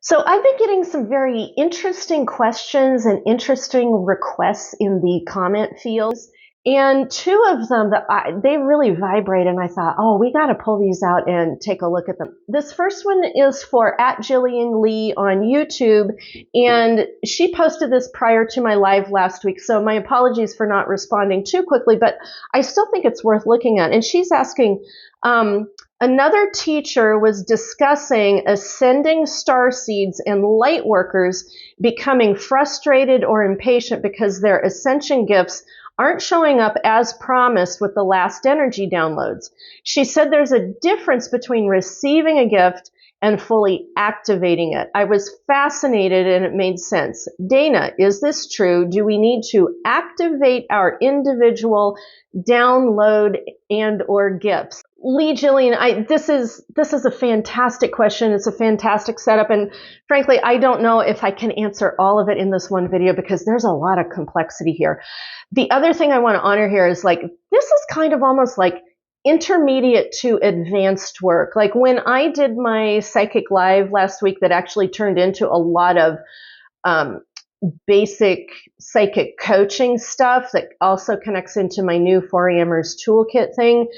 So I've been getting some very interesting questions and interesting requests in the comment fields. And two of them they really vibrate, and I thought, oh, we got to pull these out and take a look at them. This first one is for @JillianLee on YouTube, and she posted this prior to my live last week. So my apologies for not responding too quickly, but I still think it's worth looking at. And she's asking, another teacher was discussing ascending star seeds and light workers becoming frustrated or impatient because their ascension gifts aren't showing up as promised with the last energy downloads. She said there's a difference between receiving a gift and fully activating it. I was fascinated and it made sense. Dana, is this true? Do we need to activate our individual download and or gifts? Lee, Jillian, this is a fantastic question. It's a fantastic setup. And frankly, I don't know if I can answer all of it in this one video because there's a lot of complexity here. The other thing I want to honor here is this is kind of almost like intermediate to advanced work. Like when I did my psychic live last week that actually turned into a lot of basic psychic coaching stuff that also connects into my new 4Amers toolkit thing.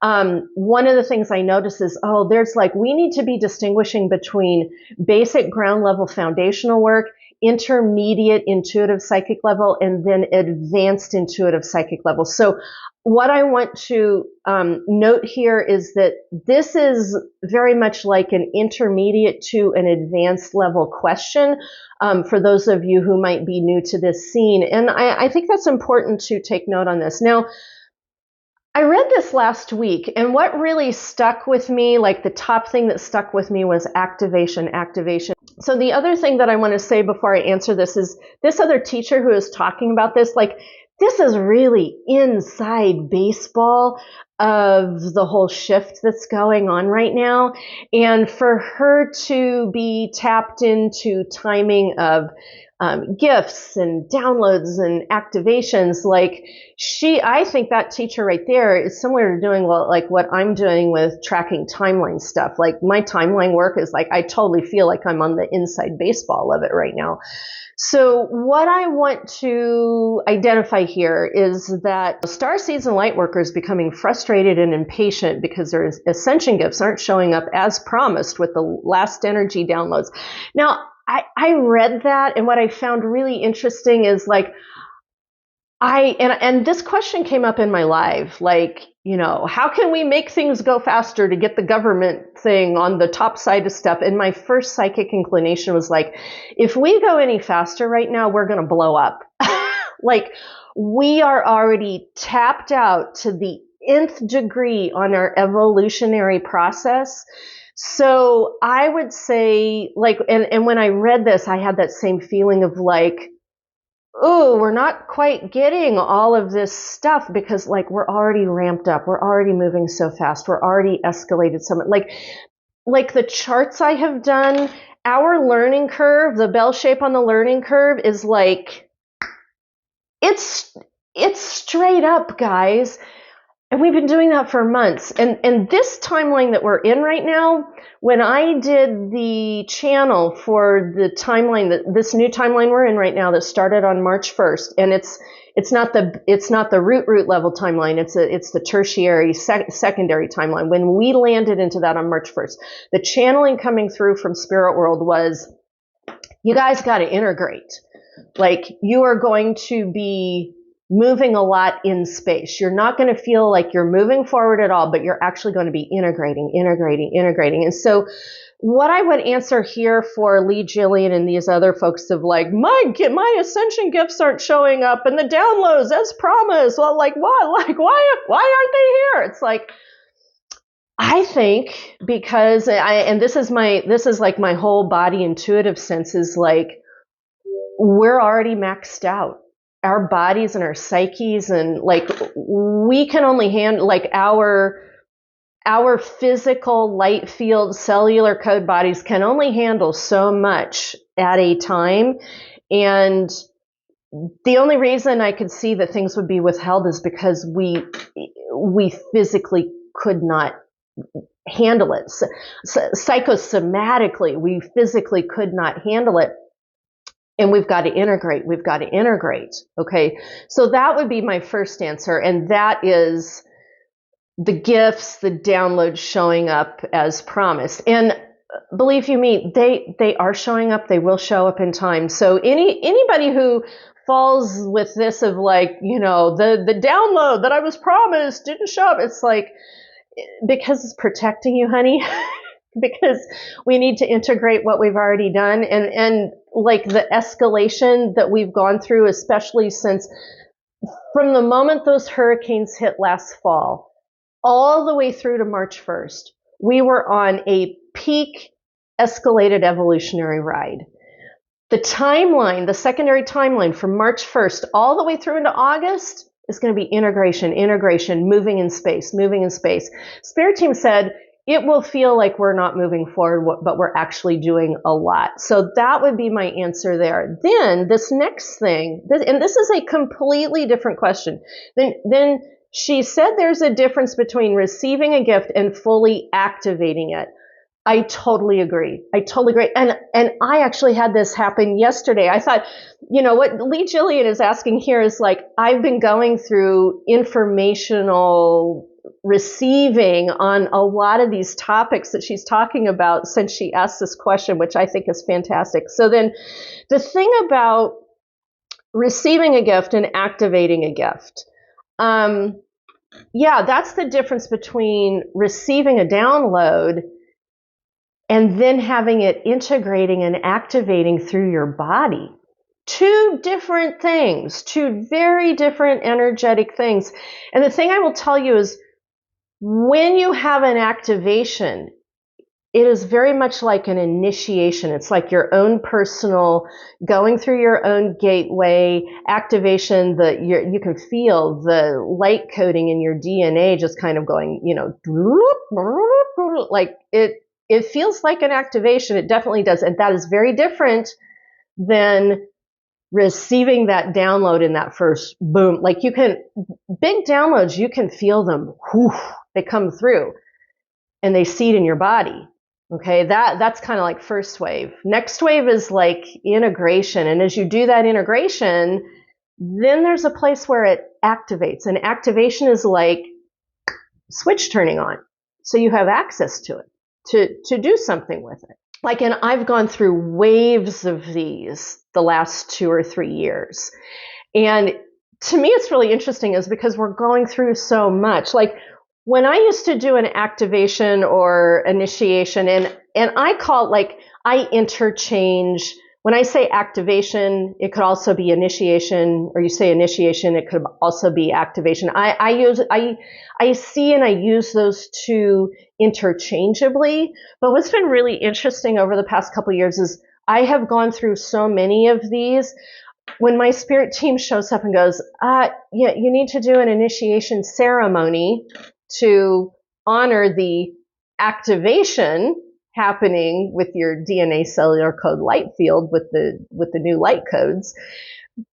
One of the things I notice is, we need to be distinguishing between basic ground level foundational work, intermediate intuitive psychic level, and then advanced intuitive psychic level. So what I want to note here is that this is very much like an intermediate to an advanced level question for those of you who might be new to this scene. And I think that's important to take note on this. Now, I read this last week, and what really stuck with me, like the top thing that stuck with me was activation. So the other thing that I want to say before I answer this is this other teacher who is talking about this, this is really inside baseball of the whole shift that's going on right now. And for her to be tapped into timing of gifts and downloads and activations, I think that teacher right there is similar to doing what I'm doing with tracking timeline stuff. Like my timeline work is I totally feel like I'm on the inside baseball of it right now. So what I want to identify here is that star seeds and light workers becoming frustrated and impatient because their ascension gifts aren't showing up as promised with the last energy downloads. Now, I read that, and what I found really interesting is and this question came up in my live, how can we make things go faster to get the government thing on the top side of stuff? And my first psychic inclination was if we go any faster right now, we're going to blow up. We are already tapped out to the nth degree on our evolutionary process. So I would say and when I read this, I had that same feeling of oh, we're not quite getting all of this stuff because we're already ramped up. We're already moving so fast. We're already escalated so much. Like the charts I have done, our learning curve, the bell shape on the learning curve is it's straight up, guys. And we've been doing that for months. And this timeline that we're in right now, when I did the channel for the timeline, this new timeline we're in right now that started on March 1st, and it's not the root level timeline, it's the tertiary secondary timeline. When we landed into that on March 1st, the channeling coming through from Spirit World was, you guys got to integrate. You are going to be moving a lot in space. You're not going to feel like you're moving forward at all, but you're actually going to be integrating. And so what I would answer here for Lee, Jillian, and these other folks of my ascension gifts aren't showing up and the downloads as promised. Well, what? Why aren't they here? It's I think because this is my whole body intuitive sense is we're already maxed out. Our bodies and our psyches and we can only handle our physical light field cellular code bodies can only handle so much at a time. And the only reason I could see that things would be withheld is because we physically could not handle it. Psychosomatically, we physically could not handle it. And we've got to integrate. We've got to integrate. Okay. So that would be my first answer. And that is the gifts, the downloads showing up as promised. And believe you me, they are showing up. They will show up in time. So anybody who falls with this of like, the download that I was promised didn't show up, it's like, because it's protecting you, honey. Because we need to integrate what we've already done, and like the escalation that we've gone through, especially since from the moment those hurricanes hit last fall all the way through to March 1st, we were on a peak escalated evolutionary ride. The timeline, the secondary timeline from March 1st all the way through into August is going to be integration, moving in space. Spirit team said it will feel like we're not moving forward, but we're actually doing a lot. So that would be my answer there. Then this next thing, and this is a completely different question. Then she said there's a difference between receiving a gift and fully activating it. I totally agree. And I actually had this happen yesterday. I thought, what Lee Jillian is asking here is like, I've been going through informational receiving on a lot of these topics that she's talking about since she asked this question, which I think is fantastic. So then the thing about receiving a gift and activating a gift, that's the difference between receiving a download and then having it integrating and activating through your body. Two different things, two very different energetic things. And the thing I will tell you is when you have an activation, it is very much like an initiation. It's like your own personal going through your own gateway activation that you can feel the light coding in your DNA just kind of going, like it feels like an activation. It definitely does. And that is very different than receiving that download in that first boom. Like big downloads, you can feel them. Whew, they come through and they seed in your body. Okay, that's kind of like first wave. Next wave is like integration. And as you do that integration, then there's a place where it activates. And activation is like switch turning on. So you have access to it. To do something with it. Like, and I've gone through waves of these the last 2 or 3 years. And to me, it's really interesting is because we're going through so much. Like when I used to do an activation or initiation, and I call it like, I interchange. When I say activation, it could also be initiation, or you say initiation, it could also be activation. I see and I use those two interchangeably. But what's been really interesting over the past couple of years is I have gone through so many of these. When my spirit team shows up and goes, you need to do an initiation ceremony to honor the activation happening with your DNA cellular code light field with the new light codes,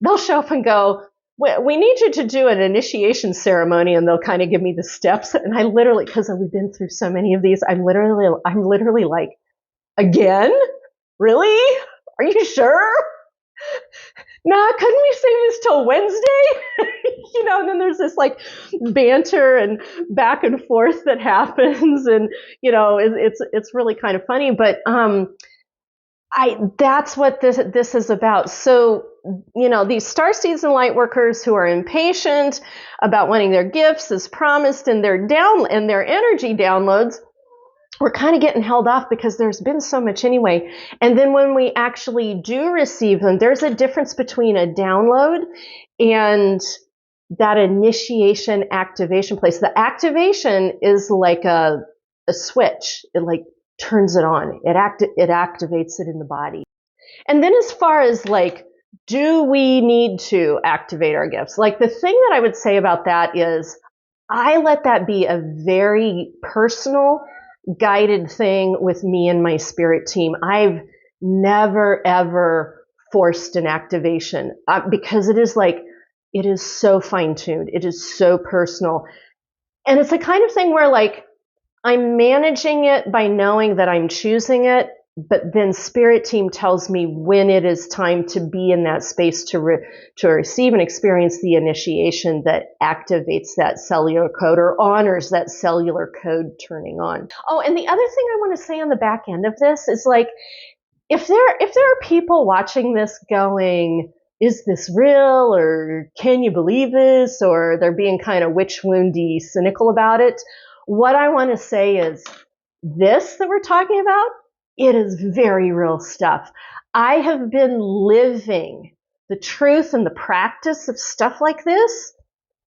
they'll show up and go, we need you to do an initiation ceremony, and they'll kind of give me the steps. And I literally, because we've been through so many of these, I'm literally like, again? Really? Are you sure? Nah, couldn't we save this till Wednesday? And then there's this like banter and back and forth that happens, and it's really kind of funny. But that's what this is about. So these starseeds and light workers who are impatient about wanting their gifts as promised and their energy downloads, we're kind of getting held off because there's been so much anyway. And then when we actually do receive them, there's a difference between a download and that initiation activation place. The activation is like a switch. It like turns it on. It activates it in the body. And then as far as like, do we need to activate our gifts? Like the thing that I would say about that is I let that be a very personal guided thing with me and my spirit team. I've never, ever forced an activation because it is so fine-tuned. It is so personal. And it's the kind of thing where like, I'm managing it by knowing that I'm choosing it, but then spirit team tells me when it is time to be in that space to receive and experience the initiation that activates that cellular code or honors that cellular code turning on. Oh, and the other thing I want to say on the back end of this is, like, if there are people watching this going, is this real, or can you believe this, or they're being kind of witch woundy cynical about it, what I want to say is, this that we're talking about, it is very real stuff. I have been living the truth and the practice of stuff like this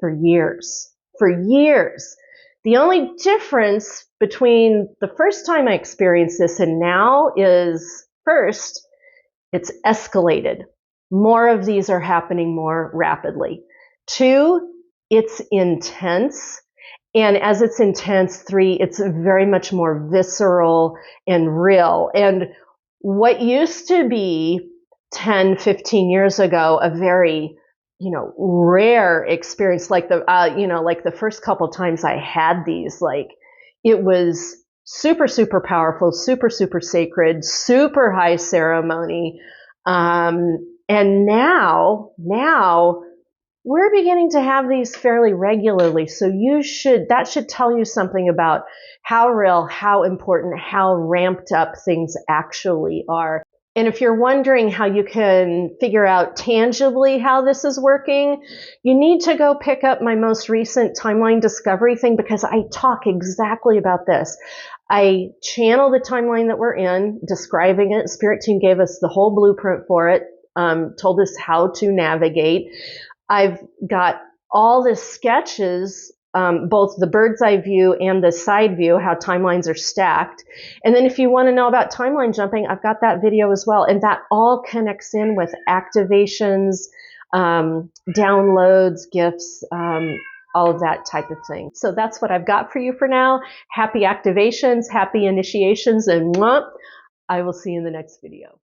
for years. For years. The only difference between the first time I experienced this and now is, first, it's escalated. More of these are happening more rapidly. Two, it's intense. And as it's intense, three, it's very much more visceral and real. And what used to be 10, 15 years ago, a very, rare experience, like the first couple times I had these, like, it was super, super powerful, super, super sacred, super high ceremony. And now we're beginning to have these fairly regularly. So that should tell you something about how real, how important, how ramped up things actually are. And if you're wondering how you can figure out tangibly how this is working, you need to go pick up my most recent timeline discovery thing, because I talk exactly about this. I channel the timeline that we're in, describing it. Spirit team gave us the whole blueprint for it, told us how to navigate. I've got all the sketches, both the bird's eye view and the side view, how timelines are stacked. And then if you want to know about timeline jumping, I've got that video as well. And that all connects in with activations, downloads, gifts, all of that type of thing. So that's what I've got for you for now. Happy activations, happy initiations, and I will see you in the next video.